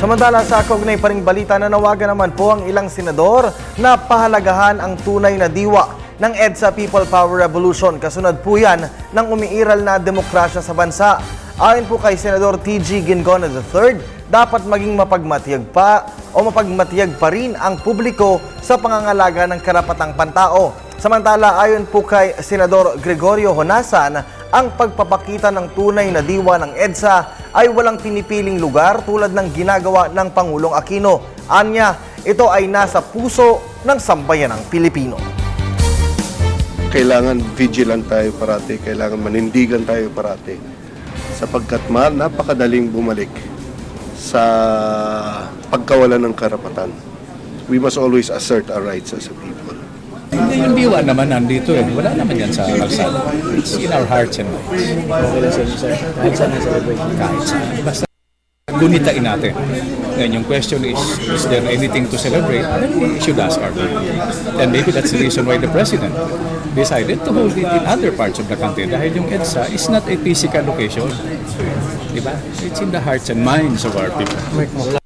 Samantala sa kaugnay pa ring balita, nanawagan naman po ang ilang senador na pahalagahan ang tunay na diwa ng EDSA People Power Revolution. Kasunod po yan ng umiiral na demokrasya sa bansa. Ayon po kay Senador T.G. Gingono III, dapat maging mapagmatiyag pa rin ang publiko sa pangangalaga ng karapatang pantao. Samantala, ayon po kay Senador Gregorio Honasan, ang pagpapakita ng tunay na diwa ng EDSA ay walang pinipiling lugar tulad ng ginagawa ng Pangulong Aquino. Anya, ito ay nasa puso ng sambayanang Pilipino. Kailangan vigilant tayo parati, kailangan manindigan tayo parati sapagkat napakadaling bumalik sa pagkawalan ng karapatan. We must always assert our rights as a people. Hindi, yung diwa naman nandito eh. Wala naman yan sa kalsada. It's in our hearts and minds. Kahit saan na-celebrate. Kahit saan. Basta gunitain natin. Ngayon, yung question is there anything to celebrate? Then we should ask our people. And maybe that's the reason why the President decided to hold it in other parts of the country dahil yung EDSA is not a physical location. Diba? It's in the hearts and minds of our people.